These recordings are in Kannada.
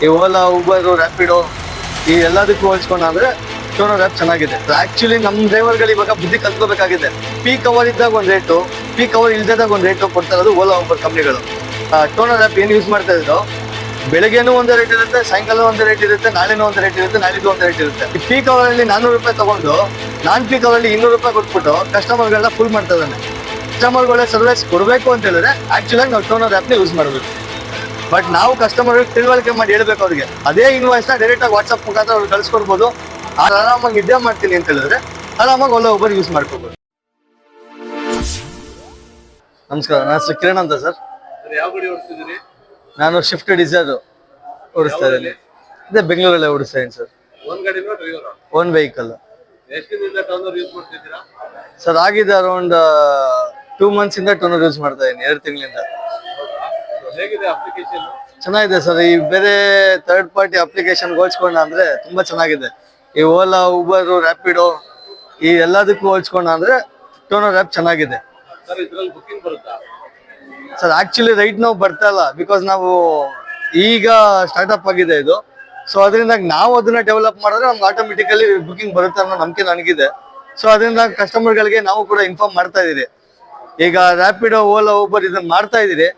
ಈ ಓಲಾ ಉಬರ್ ರ್ಯಾಪಿಡೋ ಈ ಎಲ್ಲದಕ್ಕೂ ಹೋಲಿಸ್ಕೊಂಡ್ರೆ ಟೋನರ್ ಆ್ಯಪ್ ಚೆನ್ನಾಗಿದೆ. ಆಕ್ಚುಲಿ ನಮ್ಮ ಡ್ರೈವರ್ಗಳು ಇವಾಗ ಬುದ್ಧಿ ಕಲ್ತ್ಕೋಬೇಕಾಗಿದೆ. ಪೀಕ್ ಅವರ್ ಇದ್ದಾಗ ಒಂದು ರೇಟು, ಪೀಕ್ ಅವರ್ ಇಲ್ದಾಗ ಒಂದು ರೇಟು ಕೊಡ್ತಾ ಇರೋದು ಓಲಾ ಉಬರ್ ಕಂಪ್ನಿಗಳು. ಟೋನರ್ ಆ್ಯಪ್ ಏನು ಯೂಸ್ ಮಾಡ್ತಾ ಇದ್ರು, ಬೆಳಗ್ಗೆನೂ ಒಂದು ರೇಟ್ ಇರುತ್ತೆ, ಸಾಯಂಕಾಲ ಒಂದು ರೇಟ್ ಇರುತ್ತೆ, ನಾಳೆನೂ ಒಂದು ರೇಟ್ ಇರುತ್ತೆ, ನಾಳಿದ್ದು ಒಂದು ರೇಟ್ ಇರುತ್ತೆ. ಈ ಪೀಕ್ ಅವರಲ್ಲಿ 400 ರೂಪಾಯಿ ತಗೊಂಡು ನಾನ್ ಪೀಕ್ ಅವರಲ್ಲಿ 200 ರೂಪಾಯಿ ಕೊಟ್ಬಿಟ್ಟು ಕಸ್ಟಮರ್ಗಳನ್ನ ಫುಲ್ ಮಾಡ್ತಾ ಇದ್ದಾನೆ. ಕಸ್ಟಮರ್ಗಳೇ ಸರ್ವಿಸ್ ಕೊಡಬೇಕು ಅಂತ ಹೇಳಿದ್ರೆ ಆಕ್ಚುಲಾಗಿ ನಾವು ಟೋನರ್ ಆ್ಯಪ್ನ ಯೂಸ್ ಮಾಡಬೇಕು. ಬಟ್ ನಾವು ಕಸ್ಟಮರ್ಗೆ ತಿಳುವಳಿಕೆ ಮಾಡಿ ಹೇಳ್ಬೇಕು ಅವ್ರಿಗೆ. ಅದೇ ಇನ್ವಾಯ್ಸ್ನ ಡೈರೆಕ್ಟಾಗಿ ವಾಟ್ಸಪ್ ಮುಖಾಂತರ ಅವ್ರಿಗೆ ಕಳಿಸ್ಕೊಡ್ಬೋದು. ಆರಾಮಾಗಿ ನಿದ್ದೆ ಮಾಡ್ತೀನಿ ಅಂತ ಹೇಳಿದ್ರೆ ಆರಾಮಾಗಿ ಓಲಾ ಉಬರ್ ಯೂಸ್ ಮಾಡ್ಕೋಬೋದು. ನಮಸ್ಕಾರ, ನನ್ನ ಹೆಸರು ಕಿರಣ್ ಅಂತ ಸರ್. ಯಾವ ಗಾಡಿ ಓಡಿಸ್ತಿದ್ದೀರಿ? ನಾನು ಶಿಫ್ಟ್ ಡಿಸೈರ್ ಓಡಿಸ್ತಾ ಇದ್ದೀನಿ. ಇದೇ ಬೆಂಗಳೂರಲ್ಲೇ ಓಡಿಸ್ತಾ ಇದ್ದೀನಿ ಸರ್. ಒಂದ್ ಗಾಡಿನೋ ಡ್ರೈವರ್? Own vehicle. ಎಷ್ಟು ದಿನದಿಂದ ಟರ್ನರ್ ಯೂಸ್ ಮಾಡ್ತಿದ್ದೀರಾ ಸರ್? ಆಗಿದೆ ಅರೌಂಡ್ 2 months ಇಂದ ಟೋನರ್ ಯೂಸ್ ಮಾಡ್ತಾ ಇದ್ದೀನಿ, 2 ತಿಂಗಳಿಂದ. ಹೇಗಿದೆ ಅಪ್ಲಿಕೇಶನ್? ಚೆನ್ನಾಗಿದೆ ಸರ್. ಈ ಬೇರೆ ಥರ್ಡ್ ಪಾರ್ಟಿ ಅಪ್ಲಿಕೇಶನ್ ಹೋಲ್ಸ್ಕೊಂಡ ಅಂದ್ರೆ ತುಂಬಾ ಚೆನ್ನಾಗಿದೆ. ಈ ಓಲಾ ಉಬರ್ ರ್ಯಾಪಿಡೋ ಈ ಎಲ್ಲದಕ್ಕೂ ಹೋಲ್ಸ್ಕೊಂಡ ಅಂದ್ರೆ ಟೋನರ್ ಆ್ಯಪ್ ಚೆನ್ನಾಗಿದೆ ಸರ್. ಇದ್ರಲ್ಲಿ ಬುಕಿಂಗ್ ಬರುತ್ತಾ ಸರ್? ಆಕ್ಚುಲಿ ರೈಟ್ ನಾವು ಬರ್ತಾ ಇಲ್ಲ, ಬಿಕಾಸ್ ನಾವು ಈಗ ಸ್ಟಾರ್ಟ್ಅಪ್ ಆಗಿದೆ ಇದು. ಸೊ ಅದರಿಂದ ನಾವು ಅದನ್ನ ಡೆವಲಪ್ ಮಾಡಿದ್ರೆ ನಮ್ಗೆ ಆಟೋಮೆಟಿಕಲಿ ಬುಕಿಂಗ್ ಬರುತ್ತೆ ಅನ್ನೋ ನಂಬಿಕೆ ನನಗಿದೆ. ಸೊ ಅದರಿಂದ ಕಸ್ಟಮರ್ಗಳಿಗೆ ನಾವು ಕೂಡ ಇನ್ಫಾರ್ಮ್ ಮಾಡ್ತಾ ಇದೀರಿ. ಈಗ ರ್ಯಾಪಿಡೋ ಓಲಾ ಉಬರ್ ಇದನ್ನ ಮಾಡ್ತಾ ಇದೀರಿ,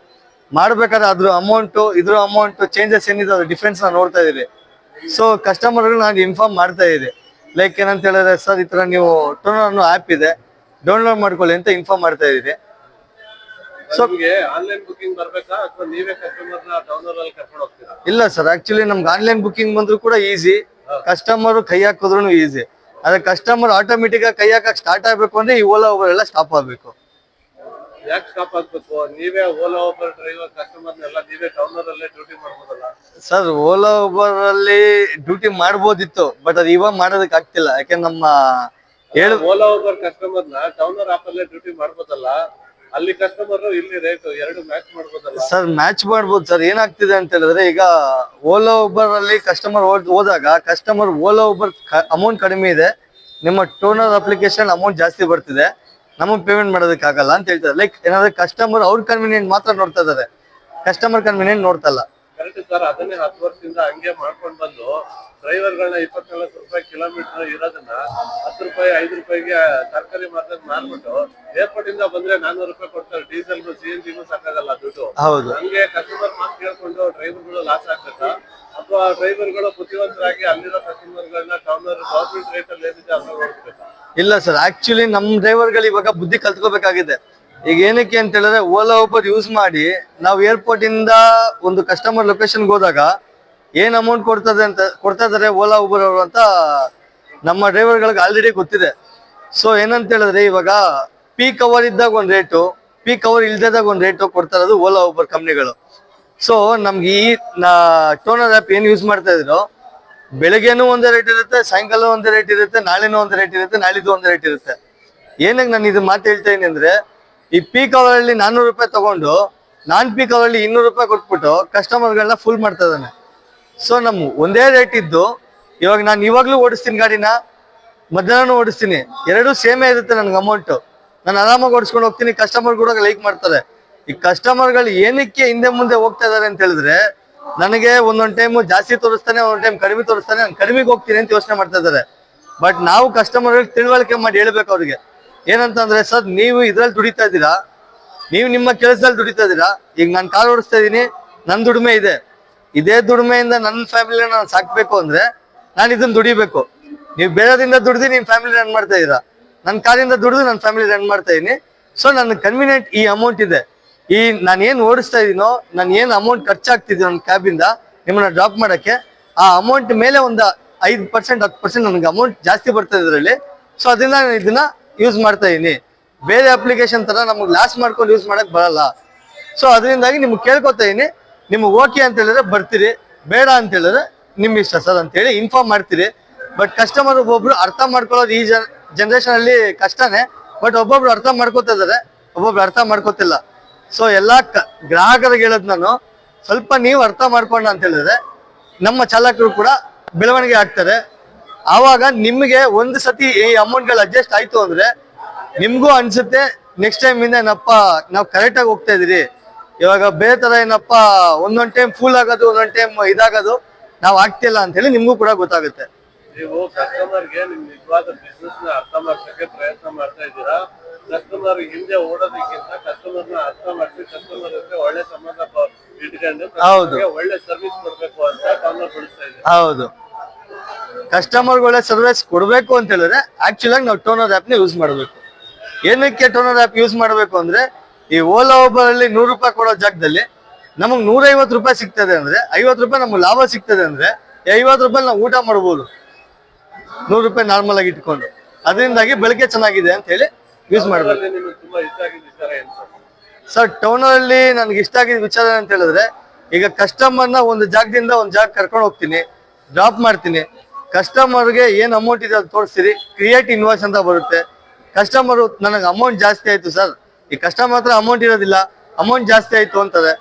ಮಾಡ್ಬೇಕಾದ್ರೆ ಅದ್ರ ಅಮೌಂಟು ಇದ್ರ ಅಮೌಂಟ್ ಚೇಂಜಸ್ ಏನಿದೆ ಅದ್ರ ಡಿಫ್ರೆನ್ಸ್ ನೋಡ್ತಾ ಇದೀರಿ. ಸೊ ಕಸ್ಟಮರ್ಗಳು ನಾನು ಇನ್ಫಾರ್ಮ್ ಮಾಡ್ತಾ ಇದೀರಿ. ಲೈಕ್ ಏನಂತ ಹೇಳಿದ್ರೆ, ಸರ್ ಈ ತರ ನೀವು ಟೋನರ್ ಅನ್ನೋ ಆ್ಯಪ್ ಇದೆ, ಡೌನ್ಲೋಡ್ ಮಾಡ್ಕೊಳ್ಳಿ ಅಂತ ಇನ್ಫಾರ್ಮ್ ಮಾಡ್ತಾ ಇದೀರಿ. ಸೊ ನಿಮಗೆ ಆನ್ಲೈನ್ ಬುಕಿಂಗ್ ಬರ್ಬೇಕಾ ಅಥವಾ ನೀವೇ ಕಸ್ಟಮರ್ನ ಟರ್ನರ್ ಅಲ್ಲಿ ಕರ್ಕೊಂಡು ಹೋಗ್ತೀರಾ? ಇಲ್ಲ ಸರ್, ಆಕ್ಚುಲಿ ನಮ್ಗೆ ಆನ್ಲೈನ್ ಬುಕಿಂಗ್ ಬಂದ್ರು ಕೂಡ ಈಸಿ, ಕಸ್ಟಮರ್ ಕೈ ಹಾಕಿದ್ರು ಈಸಿ. ಆದ್ರೆ ಕಸ್ಟಮರ್ ಆಟೋಮೆಟಿಕ್ ಆಗಿ ಕೈ ಹಾಕಕ್ ಸ್ಟಾರ್ಟ್ ಆಗ್ಬೇಕು ಅಂದ್ರೆ ಈ ಓಲಾ ಉಬರ್ ಎಲ್ಲ ಸ್ಟಾಪ್ ಆಗ್ಬೇಕು. ಯಾಕೆ ಸ್ಟಾಪ್ ಆಗ್ಬೇಕು? ನೀವೇ ಓಲಾ ಉಬರ್ ಡ್ರೈವರ್ ಕಸ್ಟಮರ್ನೆಲ್ಲ ನೀವೇ ಟರ್ನರ್ ಅಲ್ಲೇ ಡ್ಯೂಟಿ ಮಾಡ್ಬೋದಲ್ಲ ಸರ್? ಓಲಾ ಉಬರ್ ಅಲ್ಲಿ ಡ್ಯೂಟಿ ಮಾಡ್ಬೋದಿತ್ತು, ಬಟ್ ಅದು ಇವಾಗ ಮಾಡೋದಕ್ಕೆ ಆಗ್ತಿಲ್ಲ. ಯಾಕೆಂದ್ರೆ ನಮ್ಮ ಓಲಾ ಉಬರ್ ಕಸ್ಟಮರ್ನ ಟರ್ನರ್ ಆಪ್ ಅಲ್ಲೇ ಡ್ಯೂಟಿ ಮಾಡ್ಬೋದಲ್ಲ, ಅಲ್ಲಿ ಕಸ್ಟಮರ್ ಇಲ್ಲಿ ರೇಟ್ ಎರಡು ಮ್ಯಾಚ್ ಮಾಡ್ಬೋದಲ್ಲ ಸರ್? ಮ್ಯಾಚ್ ಮಾಡ್ಬೋದು ಸರ್. ಏನಾಗ್ತಿದೆ ಅಂತ ಹೇಳಿದ್ರೆ, ಈಗ ಓಲಾ ಉಬರ್ ಅಲ್ಲಿ ಕಸ್ಟಮರ್ ಹೋದಾಗ ಕಸ್ಟಮರ್ ಓಲಾ ಉಬರ್ ಅಮೌಂಟ್ ಕಡಿಮೆ ಇದೆ, ನಿಮ್ಮ ಟೋನರ್ ಅಪ್ಲಿಕೇಶನ್ ಅಮೌಂಟ್ ಜಾಸ್ತಿ ಬರ್ತಿದೆ, ನಮಗೆ ಪೇಮೆಂಟ್ ಮಾಡೋದಕ್ಕೆ ಆಗಲ್ಲ ಅಂತ ಹೇಳ್ತಾರೆ. ಲೈಕ್ ಏನಾದ್ರೆ ಕಸ್ಟಮರ್ ಅವ್ರ ಕನ್ವಿನಿಯಂಟ್ ಮಾತ್ರ ನೋಡ್ತಾ ಇದಾರೆ, ಕಸ್ಟಮರ್ ಕನ್ವಿನಿಯಂಟ್ ನೋಡ್ತಾ ಇಲ್ಲ. Correct sir. ಅದನ್ನೇ 10 ವರ್ಷದಿಂದ ಹಂಗೆ ಮಾಡ್ಕೊಂಡು ಬಂದು ಡ್ರೈವರ್ಗಳನ್ನ 24 ರೂಪಾಯಿ ಕಿಲೋಮೀಟರ್ ಇರೋದನ್ನ 10 ರೂಪಾಯಿ 5 ರೂಪಾಯಿಗೆ ತರಕಾರಿ ಮಾರ್ಕೆಟ್ ಮಾರ್ಬಿಟ್ಟು ಏರ್ಪೋರ್ಟ್ ಇಂದ ಬಂದ್ರೆ 400 ರೂಪಾಯಿ ಕೊಡ್ತಾರೆ. ಡೀಸೆಲ್ಗೂ CNG ಸಾಕಾಗಲ್ಲ ದುಡ್ಡು. ಹೌದು. ಹಂಗೆ ಕಸ್ಟಮರ್ ಮಾತು ಕೇಳ್ಕೊಂಡು ಡ್ರೈವರ್ಗಳು ಲಾಸ್ ಆಗ್ಬೇಕಾ, ಅಥವಾ ಡ್ರೈವರ್ಗಳು ಬುದ್ಧಿವಂತರಾಗಿ ಅಲ್ಲಿರೋ ಕಸ್ಟಮರ್ಗಳನ್ನ ಟರ್ನರ್ ಗೌರ್ಮೆಂಟ್ ರೇಟ್ ಅಲ್ಲಿ ಏನಿದೆ ಅದ್ರಲ್ಲಿ ನೋಡ್ಬೇಕಾ? ಇಲ್ಲ ಸರ್, ಆಕ್ಚುಲಿ ನಮ್ ಡ್ರೈವರ್ಗಳು ಇವಾಗ ಬುದ್ಧಿ ಕಲ್ತ್ಕೋಬೇಕಾಗಿದೆ. ಈಗ ಏನಕ್ಕೆ ಅಂತ ಹೇಳಿದ್ರೆ, ಓಲಾ ಉಬರ್ ಯೂಸ್ ಮಾಡಿ ನಾವು ಏರ್ಪೋರ್ಟ್ ಇಂದ ಒಂದು ಕಸ್ಟಮರ್ ಲೊಕೇಶನ್ಗೆ ಹೋದಾಗ ಏನ್ ಅಮೌಂಟ್ ಕೊಡ್ತಾ ಇದಾರೆ ಓಲಾ ಉಬರ್ ಅವರು ಅಂತ ನಮ್ಮ ಡ್ರೈವರ್ಗಳಿಗೆ ಆಲ್ರೆಡಿ ಗೊತ್ತಿದೆ. ಸೊ ಏನಂತ ಹೇಳಿದ್ರೆ, ಇವಾಗ ಪೀಕ್ ಅವರ್ ಇದ್ದಾಗ ಒಂದು ರೇಟು, ಪೀಕ್ ಅವರ್ ಇಲ್ದಾಗ ಒಂದು ರೇಟು ಕೊಡ್ತಾ ಇರೋದು ಓಲಾ ಉಬರ್ ಕಂಪ್ನಿಗಳು. ಸೊ ನಮ್ಗೆ ಈ ಟೋನರ್ ಆ್ಯಪ್ ಏನು ಯೂಸ್ ಮಾಡ್ತಾ ಇದ್ರು, ಬೆಳಗ್ಗೆನೂ ಒಂದೇ ರೇಟ್ ಇರುತ್ತೆ, ಸಾಯಂಕಾಲ ಒಂದೇ ರೇಟ್ ಇರುತ್ತೆ, ನಾಳೆನೂ ಒಂದೇ ರೇಟ್ ಇರುತ್ತೆ, ನಾಳಿದ್ದು ಒಂದೇ ರೇಟ್ ಇರುತ್ತೆ. ಏನಕ್ಕೆ ನಾನು ಇದು ಮಾತು ಹೇಳ್ತಾ ಇದೀನಿ ಅಂದ್ರೆ, ಈ ಪೀಕ್ ಅವರ್ ಅಲ್ಲಿ 400 ರೂಪಾಯಿ ತಗೊಂಡು ನಾನ್ ಪೀಕ್ ಅವರ್ ಅಲ್ಲಿ 200 ರೂಪಾಯಿ ಕೊಟ್ಬಿಟ್ಟು ಕಸ್ಟಮರ್ಗಳನ್ನ ಫುಲ್ ಮಾಡ್ತಾ ಇದ್ದಾನೆ. ಸೊ ನಮ್ ಒಂದೇ ರೇಟ್ ಇದ್ದು, ಇವಾಗ ನಾನು ಇವಾಗ್ಲೂ ಓಡಿಸ್ತೀನಿ ಗಾಡಿನ, ಮಧ್ಯಾಹ್ನ ಓಡಿಸ್ತೀನಿ, ಎರಡೂ ಸೇಮೇ ಇರುತ್ತೆ ನನಗೆ ಅಮೌಂಟ್. ನಾನು ಆರಾಮಾಗಿ ಓಡಿಸ್ಕೊಂಡು ಹೋಗ್ತೀನಿ, ಕಸ್ಟಮರ್ ಕೂಡ ಲೈಕ್ ಮಾಡ್ತಾರೆ. ಈ ಕಸ್ಟಮರ್ಗಳು ಏನಕ್ಕೆ ಹಿಂದೆ ಮುಂದೆ ಹೋಗ್ತಾ ಇದಾರೆ ಅಂತ ಹೇಳಿದ್ರೆ, ನನಗೆ ಒಂದೊಂದು ಟೈಮು ಜಾಸ್ತಿ ತೋರಿಸ್ತಾನೆ, ಒಂದೊಂದು ಟೈಮ್ ಕಡಿಮೆ ತೋರಿಸ್ತಾನೆ, ನಾನು ಕಡಿಮೆಗೆ ಹೋಗ್ತೀನಿ ಅಂತ ಯೋಚನೆ ಮಾಡ್ತಾ ಇದ್ದಾರೆ. ಬಟ್ ನಾವು ಕಸ್ಟಮರ್ಗಳಿಗೆ ತಿಳುವಳಿಕೆ ಮಾಡಿ ಹೇಳ್ಬೇಕು ಅವ್ರಿಗೆ. ಏನಂತಂದ್ರೆ, ಸರ್ ನೀವು ಇದ್ರಲ್ಲಿ ದುಡಿತಾ ಇದ್ದೀರಾ, ನೀವು ನಿಮ್ಮ ಕೆಲಸದಲ್ಲಿ ದುಡಿತಾ ಇದ್ದೀರಾ. ಈಗ ನಾನು ಕಾರ್ ಓಡಿಸ್ತಾ ಇದ್ದೀನಿ, ನನ್ನ ದುಡಿಮೆ ಇದೆ, ಇದೇ ದುಡಿಮೆಯಿಂದ ನನ್ನ ಫ್ಯಾಮಿಲಿನ ನಾನು ಸಾಕ್ಬೇಕು ಅಂದ್ರೆ ನಾನು ಇದನ್ನ ದುಡಿಬೇಕು. ನೀವು ಬೇರೆದಿಂದ ದುಡ್ದು ನಿಮ್ಮ ಫ್ಯಾಮಿಲಿ ರನ್ ಮಾಡ್ತಾ ಇದ್ದೀರಾ, ನನ್ನ ಕಾರಿಂದ ದುಡಿದು ನನ್ನ ಫ್ಯಾಮಿಲಿ ರನ್ ಮಾಡ್ತಾ ಇದೀನಿ. ಸೊ ನನ್ನ ಕನ್ವಿನಿಯಂಟ್ ಈ ಅಮೌಂಟ್ ಇದೆ, ಈ ನಾನು ಏನು ಓಡಿಸ್ತಾ ಇದೀನೋ, ನಾನು ಏನು ಅಮೌಂಟ್ ಖರ್ಚಾಗ್ತಿದ್ದೀನೋ ನನ್ನ ಕ್ಯಾಬಿಂದ ನಿಮ್ಮನ್ನ ಡ್ರಾಪ್ ಮಾಡೋಕ್ಕೆ, ಆ ಅಮೌಂಟ್ ಮೇಲೆ ಒಂದು 5% 10% ನನಗೆ ಅಮೌಂಟ್ ಜಾಸ್ತಿ ಬರ್ತದೆ ಇದರಲ್ಲಿ. ಸೊ ಅದರಿಂದ ನಾನು ಇದನ್ನ ಯೂಸ್ ಮಾಡ್ತಾ ಇದೀನಿ. ಬೇರೆ ಅಪ್ಲಿಕೇಶನ್ ತರ ನಮಗೆ ಲಾಸ್ ಮಾಡ್ಕೊಂಡು ಯೂಸ್ ಮಾಡಕ್ ಬರಲ್ಲ. ಸೊ ಅದರಿಂದಾಗಿ ನಿಮ್ಗೆ ಕೇಳ್ಕೊತಾ ಇದೀನಿ, ನಿಮ್ಗೆ ಓಕೆ ಅಂತ ಹೇಳಿದ್ರೆ ಬರ್ತೀರಿ, ಬೇಡ ಅಂತ ಹೇಳಿದ್ರೆ ನಿಮ್ ಇಷ್ಟ ಸರ್ ಅಂತ ಹೇಳಿ ಇನ್ಫಾರ್ಮ್ ಮಾಡ್ತೀರಿ. ಬಟ್ ಕಸ್ಟಮರ್ ಒಬ್ಬೊಬ್ರು ಅರ್ಥ ಮಾಡ್ಕೊಳ್ಳೋದು ಈ ಜನರೇಷನ್ ಅಲ್ಲಿ ಕಷ್ಟನೇ. ಬಟ್ ಒಬ್ಬೊಬ್ರು ಅರ್ಥ ಮಾಡ್ಕೋತಾ ಇದಾರೆ, ಒಬ್ಬೊಬ್ರು ಅರ್ಥ ಮಾಡ್ಕೋತಿಲ್ಲ. ಸೊ ಎಲ್ಲಾ ಗ್ರಾಹಕರಿಗೆ ಹೇಳೋದು ನಾನು, ಸ್ವಲ್ಪ ನೀವು ಅರ್ಥ ಮಾಡ್ಕೊಂಡ ಅಂತ ಹೇಳಿದ್ರೆ ನಮ್ಮ ಚಾಲಕರು ಕೂಡ ಬೆಳವಣಿಗೆ ಆಗ್ತಾರೆ. ಆವಾಗ ನಿಮ್ಗೆ ಒಂದು ಸತಿ ಈ ಅಮೌಂಟ್ಗಳು ಅಡ್ಜಸ್ಟ್ ಆಯ್ತು ಅಂದ್ರೆ ನಿಮ್ಗೂ ಅನ್ಸುತ್ತೆ ನೆಕ್ಸ್ಟ್ ಟೈಮ್ ಇಂದ ಏನಪ್ಪ ನಾವು ಕರೆಕ್ಟ್ ಆಗಿ ಹೋಗ್ತಾ ಇದೀರಿ. ಇವಾಗ ಬೇರೆ ತರ ಏನಪ್ಪ ಒಂದೊಂದ್ ಟೈಮ್ ಫುಲ್ ಆಗೋದು, ಒಂದೊಂದ್ ಟೈಮ್ ಇದಾಗೋದು, ನಾವು ಆಗ್ತಿಲ್ಲ ಅಂತ ಹೇಳಿ ನಿಮ್ಗೂ ಕೂಡ ಗೊತ್ತಾಗುತ್ತೆ. ನೀವು ಕಸ್ಟಮರ್ಗೆ ನಿಮ್ ನಿಜವಾದ ಬಿಸ್ನೆಸ್ ನ ಅರ್ಥ ಮಾಡ್ಸಕ್ಕೆ ಪ್ರಯತ್ನ ಮಾಡ್ತಾ ಇದ್ದೀರಾ. ಕಸ್ಟಮರ್ ಹಿಂದೆ ಓಡೋದಕ್ಕಿಂತ ಕಸ್ಟಮರ್ ನ ಅರ್ಥ ಮಾಡಿಸಿ ಕಸ್ಟಮರ್ ಜೊತೆ ಒಳ್ಳೆ ಸಂಬಂಧ ಇಟ್ಕೊಂಡು ಒಳ್ಳೆ ಸರ್ವಿಸ್ ಕೊಡ್ಬೇಕು ಅಂತ ಕಾನೂನು ಬಳಸ್ತಾ ಇದ್ದೀರಾ. ಹೌದು, ಕಸ್ಟಮರ್ ಒಳ್ಳೆ ಸರ್ವಿಸ್ ಕೊಡ್ಬೇಕು ಅಂತ ಹೇಳಿದ್ರೆ ಆಕ್ಚುಲ್ ಆಗಿ ನಾವು ಟೋನರ್ ಆಪ್ ನ ಯೂಸ್ ಮಾಡಬೇಕು. ಏನಕ್ಕೆ ಟೋನರ್ ಆಪ್ ಯೂಸ್ ಮಾಡಬೇಕು ಅಂದ್ರೆ, ಈ ಓಲಾ ಊಬರ್ ಅಲ್ಲಿ 100 ರೂಪಾಯಿ ಕೊಡೋ ಜಾಗದಲ್ಲಿ ನಮಗ್ 150 ರೂಪಾಯಿ ಸಿಗ್ತದೆ ಅಂದ್ರೆ, 50 ರೂಪಾಯಿ ನಮ್ಗೆ ಲಾಭ ಸಿಗ್ತದೆ ಅಂದ್ರೆ 50 ರೂಪಾಯಿ ನಾವು ಊಟ ಮಾಡ್ಬೋದು 100 ರೂಪಾಯಿ ನಾರ್ಮಲ್ ಆಗಿ ಇಟ್ಕೊಂಡು. ಅದರಿಂದಾಗಿ ಬೆಳಗ್ಗೆ ಚೆನ್ನಾಗಿದೆ ಅಂತ ಹೇಳಿ ಯೂಸ್ ಮಾಡಬೇಕು. ನಿಮ್ಗೆ ತುಂಬಾ ಇಷ್ಟ ಆಗಿದ್ದ ವಿಚಾರ ಏನು ಸರ್? ಟೋನರ್ ಅಲ್ಲಿ ನನ್ಗೆ ಇಷ್ಟ ಆಗಿದ್ದ ವಿಚಾರ ಅಂತ ಹೇಳಿದ್ರೆ, ಈಗ ಕಸ್ಟಮರ್ನ ಒಂದು ಜಾಗದಿಂದ ಒಂದು ಜಾಗ ಕರ್ಕೊಂಡು ಹೋಗ್ತೀನಿ, ಡ್ರಾಪ್ ಮಾಡ್ತೀನಿ. ಕಸ್ಟಮರ್ಗೆ ಏನ್ ಅಮೌಂಟ್ ಇದೆ ಅದು ತೋರಿಸ್ತೀರಿ, ಕ್ರಿಯೇಟ್ ಇನ್ವಾಯ್ಸ್ ಅಂತ ಬರುತ್ತೆ. ಕಸ್ಟಮರ್ ನನಗೆ ಅಮೌಂಟ್ ಜಾಸ್ತಿ ಆಯ್ತು ಸರ್, ಈ ಕಸ್ಟಮರ್ ಹತ್ರ ಅಮೌಂಟ್ ಇರೋದಿಲ್ಲ, ಅಮೌಂಟ್ ಜಾಸ್ತಿ ಆಯ್ತು ಅಂತಾರೆ.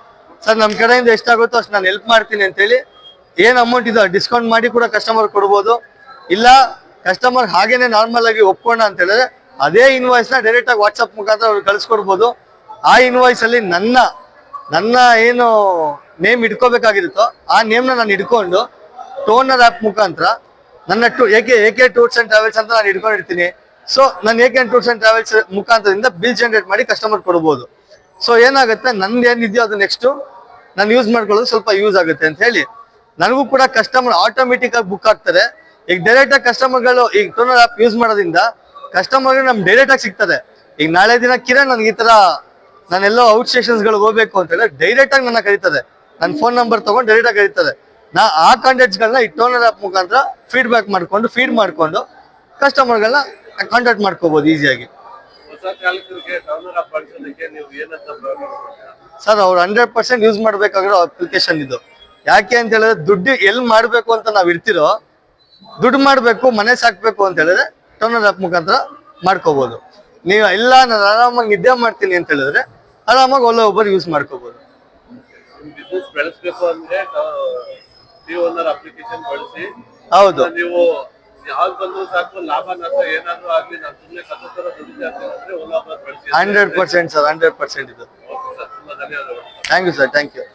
ಸರ್ ನಮ್ಮ ಕಡೆಯಿಂದ ಎಷ್ಟಾಗುತ್ತೋ ಅಷ್ಟು ನಾನು ಹೆಲ್ಪ್ ಮಾಡ್ತೀನಿ ಅಂತೇಳಿ ಏನ್ ಅಮೌಂಟ್ ಇದೋ ಡಿಸ್ಕೌಂಟ್ ಮಾಡಿ ಕೂಡ ಕಸ್ಟಮರ್ ಕೊಡ್ಬೋದು. ಇಲ್ಲ ಕಸ್ಟಮರ್ ಹಾಗೇನೆ ನಾರ್ಮಲ್ ಆಗಿ ಒಪ್ಕೊಂಡ ಅಂತ ಹೇಳಿದ್ರೆ ಅದೇ ಇನ್ವಾಯ್ಸ್ ನ ಡೈರೆಕ್ಟ್ ಆಗಿ ವಾಟ್ಸ್ಆಪ್ ಮುಖಾಂತರ ಅವ್ರಿಗೆ ಕಳ್ಸಿಕೊಡ್ಬೋದು. ಆ ಇನ್ವಾಯ್ಸ್ ಅಲ್ಲಿ ನನ್ನ ಏನು ನೇಮ್ ಇಟ್ಕೋಬೇಕಾಗಿರುತ್ತೋ ಆ ನೇಮ್ ನಾನು ಇಟ್ಕೊಂಡು ಟೋನರ್ ಆಪ್ ಮುಖಾಂತರ ನನ್ನ ಎಕೆ ಟೂರ್ಸ್ ಅಂಡ್ ಟ್ರಾವೆಲ್ಸ್ ಅಂತ ನಾನು ಇಟ್ಕೊಂಡಿರ್ತೀನಿ. ಸೊ ನಾನು ಎಕೆ ಟೂರ್ಸ್ ಅಂಡ್ ಟ್ರಾವೆಲ್ಸ್ ಮುಖಾಂತರದಿಂದ ಬಿಲ್ ಜನರೇಟ್ ಮಾಡಿ ಕಸ್ಟಮರ್ ಕೊಡ್ಬೋದು. ಸೊ ಏನಾಗುತ್ತೆ, ನಂದು ಏನಿದೆಯೋ ಅದು ನೆಕ್ಸ್ಟ್ ನಾನು ಯೂಸ್ ಮಾಡ್ಕೊಳ್ಳೋದು ಸ್ವಲ್ಪ ಯೂಸ್ ಆಗುತ್ತೆ ಅಂತ ಹೇಳಿ ನನಗೂ ಕೂಡ ಕಸ್ಟಮರ್ ಆಟೋಮೆಟಿಕ್ ಆಗಿ ಬುಕ್ ಆಗ್ತಾರೆ. ಈಗ ಡೈರೆಕ್ಟ್ ಆಗಿ ಕಸ್ಟಮರ್ಗಳು ಈಗ ಟೋನರ್ ಆಪ್ ಯೂಸ್ ಮಾಡೋದ್ರಿಂದ ಕಸ್ಟಮರ್ಗೆ ನಮ್ಗೆ ಡೈರೆಕ್ಟ್ ಆಗಿ ಸಿಗ್ತದೆ. ಈಗ ನಾಳೆ ದಿನ ಕಿರಣ್ ನನ್ಗೆ ಈ ತರ ನಾನೆಲ್ಲೋ ಔಟ್ ಸ್ಟೇಷನ್ಸ್ ಗಳಿಗೆ ಹೋಗ್ಬೇಕು ಅಂತ ಹೇಳಿದ್ರೆ ಡೈರೆಕ್ಟ್ ಆಗಿ ನನ್ನ ಕರೀತದೆ, ನನ್ನ ಫೋನ್ ನಂಬರ್ ತಗೊಂಡು ಡೈರೆಕ್ಟ್ ಆಗಿ ಕರೀತದೆ. ನಾ ಆ ಕಾಂಟ್ಯಾಕ್ಟ್ಸ್ ಗಳನ್ನ ಈ ಟೋನರ್ ಆಪ್ ಮುಖಾಂತರ ಫೀಡ್ ಮಾಡ್ಕೊಂಡು ಕಸ್ಟಮರ್ಗಳನ್ನ ಕಾಂಟ್ಯಾಕ್ಟ್ ಮಾಡ್ಕೋಬಹುದು ಈಸಿಯಾಗಿ. ಹೊಸ ಚಾಲಕರಿಗೆ ಟೋನರ್ ಆಪ್ ಬಳಸೋದಕ್ಕೆ ನೀವು ಏನಂತ ಸರ್, ಅವ್ರು 100% ಯೂಸ್ ಮಾಡ್ಬೇಕಾಗಿರೋ ಅಪ್ಲಿಕೇಶನ್ ಇದು. ಯಾಕೆ ಅಂತ ಹೇಳಿದ್ರೆ, ದುಡ್ಡು ಎಲ್ಲಿ ಮಾಡ್ಬೇಕು ಅಂತ ನಾವ್ ಇರ್ತಿರೋ, ದುಡ್ಡು ಮಾಡ್ಬೇಕು ಮನೆ ಸಾಕ್ಬೇಕು ಅಂತ ಹೇಳಿದ್ರೆ ಟೋನರ್ ಆಪ್ ಮುಖಾಂತರ ಮಾಡ್ಕೋಬಹುದು. ನೀವು ಎಲ್ಲ ನಾನು ಆರಾಮಾಗಿ ನಿದ್ದೆ ಮಾಡ್ತೀನಿ ಅಂತ ಹೇಳಿದ್ರೆ ಆರಾಮಾಗಿ ಓಲಾ ಊಬರ್ ಯೂಸ್ ಮಾಡ್ಕೋಬಹುದು. ಬಿಸ್ನೆಸ್ ಬೆಳೆಸಬೇಕು ಅಂದ್ರೆ ಓನರ್ ಅಪ್ಲಿಕೇಶನ್ ಬಳಸಿ. ಹೌದು, ನೀವು ಯಾವ್ದು ಬಂದ್ರು ಸಾಕು, ಲಾಭ ನಷ್ಟ ಏನಾದ್ರು ಆಗ್ಲಿ, ನಾನು ಸುಮ್ಮನೆ ಕಸತರ ದುಡ್ಡು ಜಾಸ್ತಿ ಅಂದ್ರೆ ಓಲಾ ಊಬರ್ ಬಳಸಿ. 100% ಸರ್, 100% ಇದು. ತುಂಬಾ ಧನ್ಯವಾದಗಳು. Thank you sir, thank you.